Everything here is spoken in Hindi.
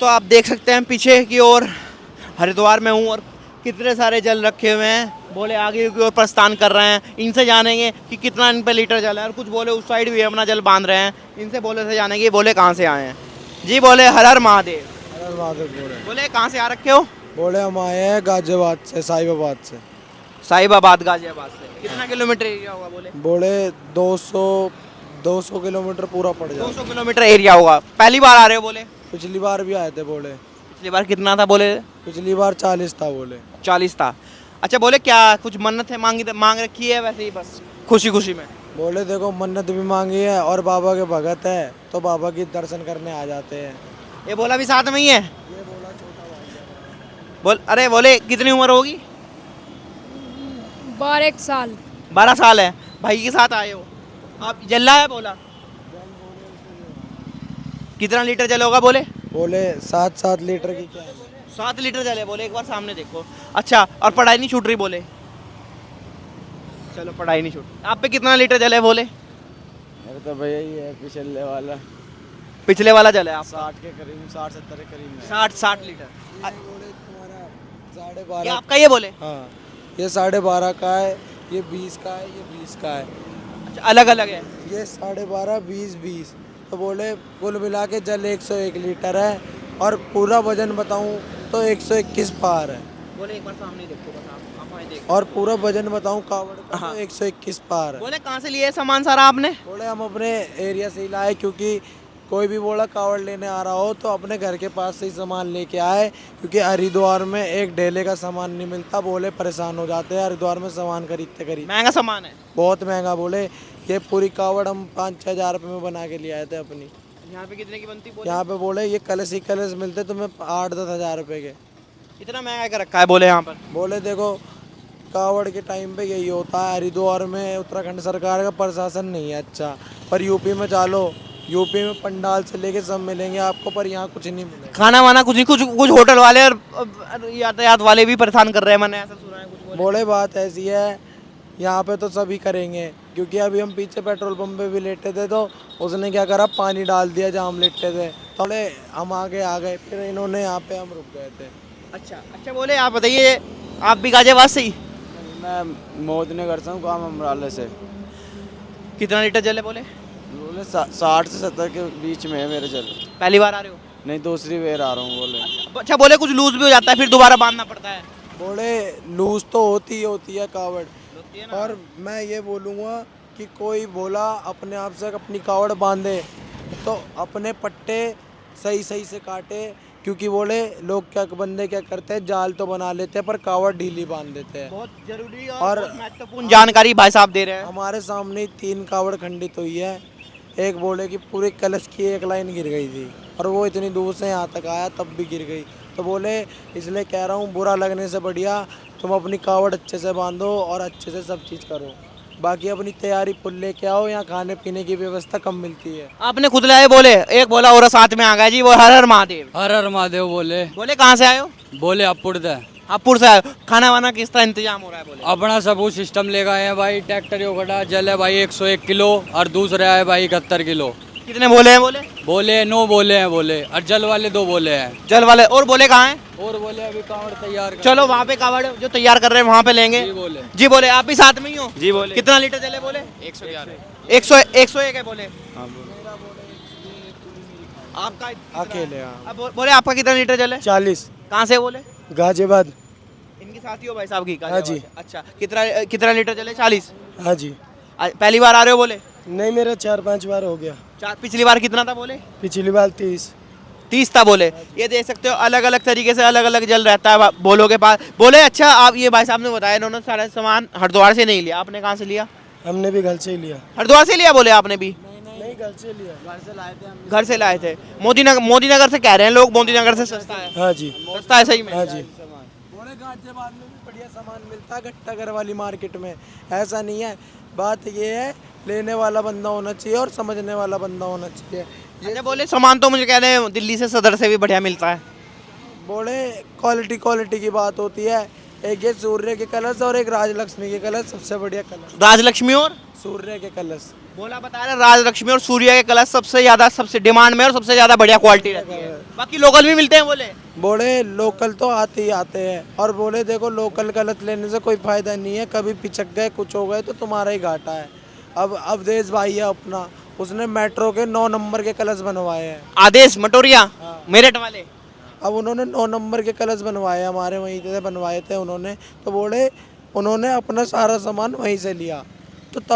दोस्तों आप देख सकते हैं पीछे की ओर हरिद्वार में हूँ और कितने सारे जल रखे हुए हैं। बोले आगे की ओर प्रस्थान कर रहे हैं। इनसे जानेंगे कि कितना इन पे लीटर जल है और कुछ बोले उस साइड भी अपना जल बांध रहे हैं। इनसे बोले से जानेंगे बोले कहाँ से आए हैं। जी बोले हर हर महादेव। हर महादेव बोले कहाँ से आ रखे हो? बोले हम आए हैं गाजियाबाद से, साहिबाबाद से। साहिबाबाद गाजियाबाद से। कितना किलोमीटर एरिया होगा बोले? बोले 200 किलोमीटर पूरा पड़ जाए। 200 किलोमीटर एरिया होगा। पहली बार आ रहे हो बोले? पिछली बार भी आए थे बोले। पिछली बार कितना था बोले? पिछली बार 40 था बोले। 40 था। अच्छा बोले क्या कुछ मन्नत है मांग रखी है वैसे ही बस खुशी खुशी में? बोले देखो मन्नत भी मांगी है और बाबा के भगत है तो बाबा की दर्शन करने आ जाते हैं। ये बोला भी साथ में ही है? ये बोला छोटा भाई। बोल अरे बोले कितनी उम्र होगी? 12 साल। 12 साल है। भाई के साथ आए हो आप? जल्ला है बोला? कितना लीटर जल होगा बोले? बोले 7 लीटर की क्या है? 7 लीटर जल है बोले। एक बार सामने देखो। अच्छा और पढ़ाई नहीं छूट रही बोले? चलो पढ़ाई नहीं छूट। आप पे कितना लीटर जल है बोले? मेरे तो भैया ही है पिछले वाला। पिछले वाला जल है आप? 60 के करीब, 60-70 के करीब है। 60 लीटर। बोले तुम्हारा ये 12.5। आपका ये बोले? हाँ ये 12.5 का है, ये 20 का है, ये 20 का है। अच्छा अलग अलग है। ये 12.5, 20 तो बोले कुल मिला के जल 101 लीटर है और पूरा वजन बताऊं तो 121 पार है। बोले एक बार सामने देखो बस आप वहीं देखो। और पूरा वजन बताऊं कावड़ का हाँ। तो 121 पार है। बोले कहाँ से लिए सामान सारा आपने? बोले हम अपने एरिया से ही लाए क्योंकि कोई भी बोला कावड़ लेने आ रहा हो तो अपने घर के पास से ही सामान लेके आए क्योंकि हरिद्वार में एक ढेले का सामान नहीं मिलता। बोले परेशान हो जाते हैं हरिद्वार में सामान खरीदते महंगा सामान है। बहुत महंगा। बोले ये पूरी कावड़ हम 5-6 हज़ार रुपये में बना के ले आए थे अपनी। यहाँ पे कितने की बनती बोले? यहाँ पे बोले ये कलश ही कलश मिलते तुम्हें 8-10 हज़ार रुपये के। इतना महंगा कर रखा है बोले यहाँ पर? बोले देखो कावड़ के टाइम पे यही होता है हरिद्वार में। उत्तराखंड सरकार का प्रशासन नहीं है अच्छा, पर यूपी में चालो, यूपी में पंडाल से लेके सब मिलेंगे आपको, पर यहाँ कुछ नहीं मिलेगा। खाना वाना कुछ नहीं, कुछ होटल वाले और यातायात वाले भी परेशान कर रहे हैं। मैंने ऐसा सुना है कुछ बोले बात ऐसी है यहाँ पे तो सभी करेंगे क्योंकि अभी हम पीछे पेट्रोल पंप पे भी लेटे थे तो उसने क्या करा पानी डाल दिया जहाँ हम लेटे थे। तो बोले हम आगे आ गए, फिर इन्होंने यहाँ पे हम रुक गए थे। अच्छा बोले आप बताइए आप भी गाजियाबाद से ही? मैं मोदनगर से हूँ, काम अमराले से। कितना लीटर जल है बोले? बोले 60 से 70 के बीच में है मेरे जल। पहली बार आ रहे हो? नहीं दूसरी बार आ रहा हूँ। बोले अच्छा बोले कुछ लूज भी हो जाता है फिर दोबारा बांधना पड़ता है? बोले लूज तो होती है कावड़, और मैं ये बोलूँगा कि कोई बोला अपने आप से अपनी कावड़ बांधे तो अपने पट्टे सही से काटे क्योंकि बोले लोग क्या बंदे क्या करते हैं जाल तो बना लेते हैं पर कावड़ ढीली बांध देते हैं। बहुत जरूरी और बहुत महत्वपूर्ण जानकारी भाई साहब दे रहे हैं। हमारे सामने ही 3 कावड़ खंडित हुई है। एक बोले कि पूरे कलश की एक लाइन गिर गई थी और वो इतनी दूर से यहाँ तक आया तब भी गिर गई। तो बोले इसलिए कह रहा हूँ बुरा लगने से बढ़िया तुम अपनी कावड़ अच्छे से बांधो और अच्छे से सब चीज़ करो। बाकी अपनी तैयारी फुल लेके आओ, यहाँ खाने पीने की व्यवस्था कम मिलती है। आपने खुद लाए बोले? एक बोला और साथ में आ गया जी वो हर हर महादेव। हर हर महादेव बोले। बोले कहाँ से आए हो? बोले अपुर दे। हापुड़ से आए हो। खाना वाना किस तरह इंतजाम हो रहा है बोले? अपना सब कुछ सिस्टम ले गए हैं भाई। ट्रैक्टर यो खड़ा जल है भाई 101 किलो और दूसरा है भाई 71 किलो। कितने बोले हैं बोले? बोले 9 बोले हैं बोले और जल वाले 2 बोले हैं। जल वाले और बोले कहाँ हैं? और बोले अभी कावड़ तैयार कर। चलो वहाँ पे कावड़ जो तैयार कर रहे हैं वहाँ पे लेंगे। जी बोले। जी बोले आप भी साथ में ही हो? जी बोले। कितना लीटर जले बोले? 111 101 है बोले। हाँ बोले। आपका अकेले हाँ। अब बोले आपका कितना लीटर जले? 40 कहाँ से बोले? गाजियाबाद। इनकी साथी हो भाई साहब की? हाँ जी। अच्छा कितना लीटर जले? 40। हाँ जी। पहली बार आ रहे हो बोले? नहीं मेरा 4-5 बार हो गया। पिछली बार कितना था बोले? पिछली बार 30 था बोले। ये देख सकते हो अलग अलग तरीके से अलग अलग जल रहता है बोलों के पास। बोले अच्छा आप ये भाई साहब ने बताया इन्होंने सारा सामान हरिद्वार से नहीं लिया, आपने कहाँ से लिया? हमने भी घर से ही लिया। हरिद्वार से लिया बोले आपने भी? नहीं घर से लिया। घर से लाए थे। मोदी नगर से कह रहे हैं लोग, मोदी नगर से सस्ता है। हाँ जी। सस्ता है सही में? हाँ जी। बोले गाजियाबाद में भी बढ़िया सामान मिलता है घट्टाघर वाली मार्केट में। ऐसा नहीं है, बात ये है लेने वाला बंदा होना चाहिए और समझने वाला बंदा होना चाहिए। अच्छा बोले सामान तो मुझे कह रहे हैं दिल्ली से सदर से भी बढ़िया मिलता है। बोले क्वालिटी की बात होती है। एक ये सूर्य के कलश और एक राजलक्ष्मी के कलश सबसे बढ़िया कलश। राजलक्ष्मी और सूर्य के कलश बोला बता रहे राज लक्ष्मी और सूर्य के कलश सबसे डिमांड में और सबसे ज्यादा बढ़िया क्वालिटी रहती है। बाकी लोकल भी मिलते हैं बोले। बोले लोकल तो आते ही आते हैं, और बोले देखो लोकल गलत लेने से कोई फायदा नहीं है, कभी पिचक गए कुछ हो गए तो तुम्हारा ही घाटा है। अब अवधेश भाई है अपना, उसने मेट्रो के 9 नंबर के कलश बनवाए हैं। आदेश मटोरिया मेरठ वाले। अब उन्होंने 9 नंबर के कलश बनवाए, हमारे वहीं से बनवाए थे उन्होंने। तो बोले उन्होंने अपना सारा सामान वहीं से लिया, तो तब